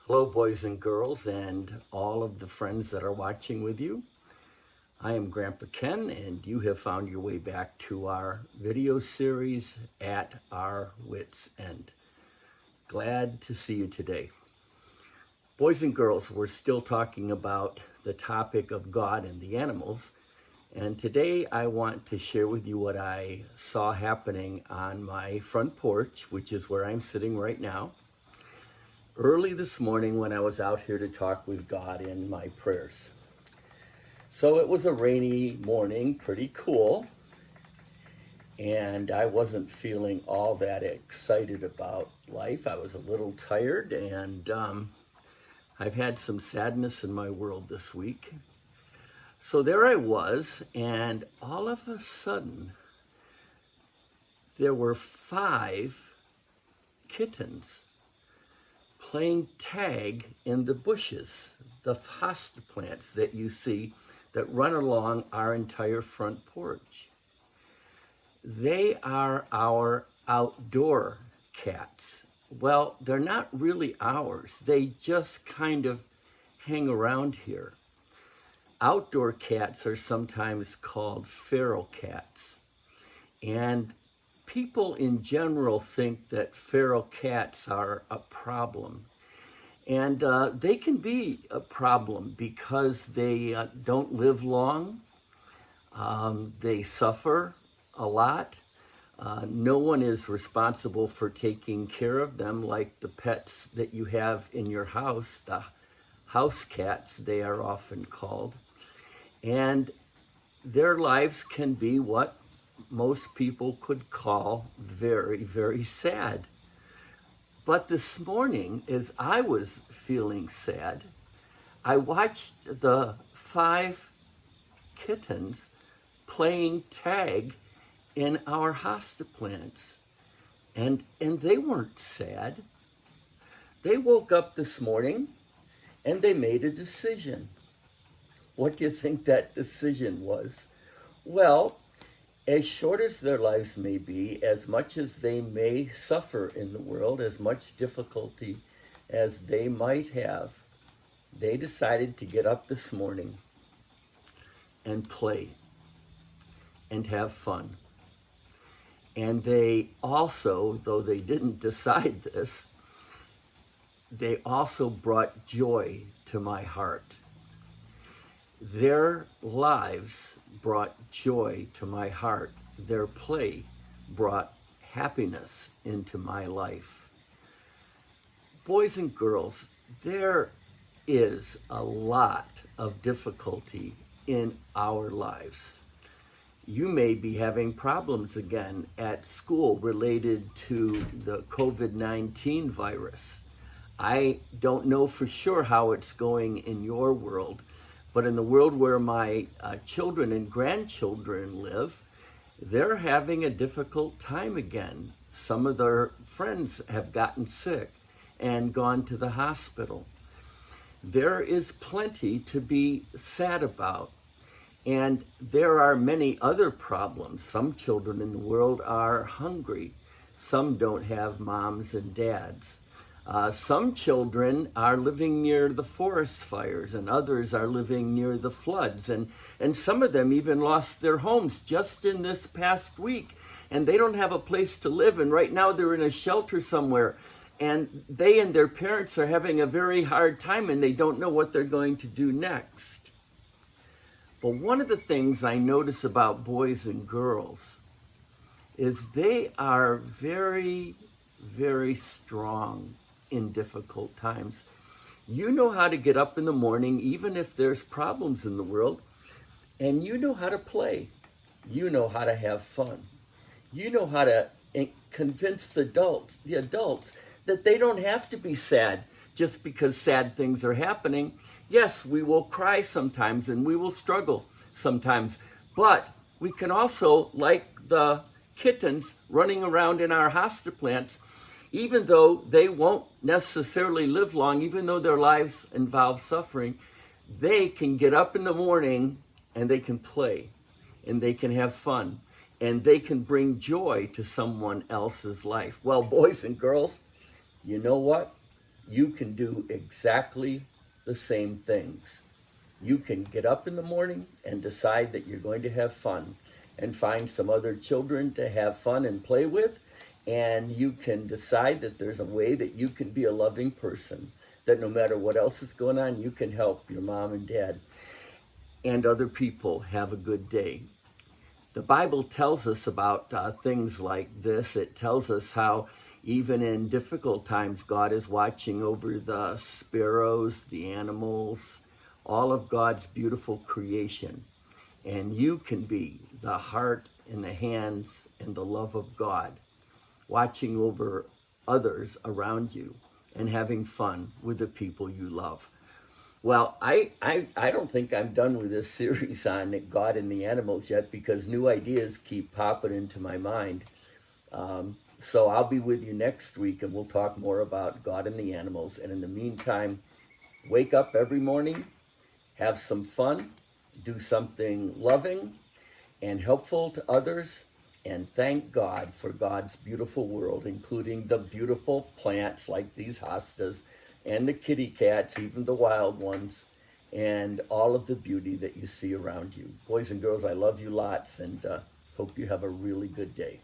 Hello, boys and girls, and all of the friends that are watching with you. I am Grandpa Ken, and you have found your way back to our video series, At Our Wits' End. Glad to see you today. Boys and girls, we're still talking about the topic of God and the animals, and today I want to share with you what I saw happening on my front porch, which is where I'm sitting right now. Early this morning when I was out here to talk with God in my prayers. So it was a rainy morning, pretty cool, and I wasn't feeling all that excited about life. I was a little tired, and I've had some sadness in my world this week. So there I was, and all of a sudden, there were 5 kittens playing tag in the bushes, the hosta plants that you see that run along our entire front porch. They are our outdoor cats. Well, they're not really ours. They just kind of hang around here. Outdoor cats are sometimes called feral cats. And people in general think that feral cats are a problem. And they can be a problem because they don't live long. They suffer a lot. No one is responsible for taking care of them like the pets that you have in your house, the house cats, they are often called. And their lives can be what most people could call very, very sad. But this morning, as I was feeling sad, I watched the 5 kittens playing tag in our hosta plants. And they weren't sad. They woke up this morning and they made a decision. What do you think that decision was? Well, as short as their lives may be, as much as they may suffer in the world, as much difficulty as they might have, they decided to get up this morning and play and have fun. And they also, though they didn't decide this, they also brought joy to my heart. Their lives brought joy to my heart. Their play brought happiness into my life. Boys and girls, there is a lot of difficulty in our lives. You may be having problems again at school related to the COVID-19 virus. I don't know for sure how it's going in your world, but in the world where my children and grandchildren live, they're having a difficult time again. Some of their friends have gotten sick and gone to the hospital. There is plenty to be sad about. And there are many other problems. Some children in the world are hungry. Some don't have moms and dads. Some children are living near the forest fires, and others are living near the floods. And some of them even lost their homes just in this past week. And they don't have a place to live. And right now they're in a shelter somewhere. And they and their parents are having a very hard time, and they don't know what they're going to do next. But one of the things I notice about boys and girls is they are very, very strong in difficult times. You know how to get up in the morning, even if there's problems in the world, and you know how to play. You know how to have fun. You know how to convince the adults that they don't have to be sad just because sad things are happening. Yes, we will cry sometimes and we will struggle sometimes, but we can also, like the kittens running around in our hosta plants, even though they won't necessarily live long, even though their lives involve suffering, they can get up in the morning and they can play and they can have fun and they can bring joy to someone else's life. Well, boys and girls, you know what? you can do exactly the same things. You can get up in the morning and decide that you're going to have fun and find some other children to have fun and play with. And you can decide that there's a way that you can be a loving person, that no matter what else is going on, you can help your mom and dad and other people have a good day. The Bible tells us about things like this. It tells us how even in difficult times, God is watching over the sparrows, the animals, all of God's beautiful creation. And you can be the heart and the hands and the love of God, watching over others around you and having fun with the people you love. Well, I don't think I'm done with this series on God and the animals yet, because new ideas keep popping into my mind. So I'll be with you next week and we'll talk more about God and the animals. And in the meantime, wake up every morning, have some fun, do something loving and helpful to others, and thank God for God's beautiful world, including the beautiful plants like these hostas and the kitty cats, even the wild ones, and all of the beauty that you see around you. Boys and girls, I love you lots, and hope you have a really good day.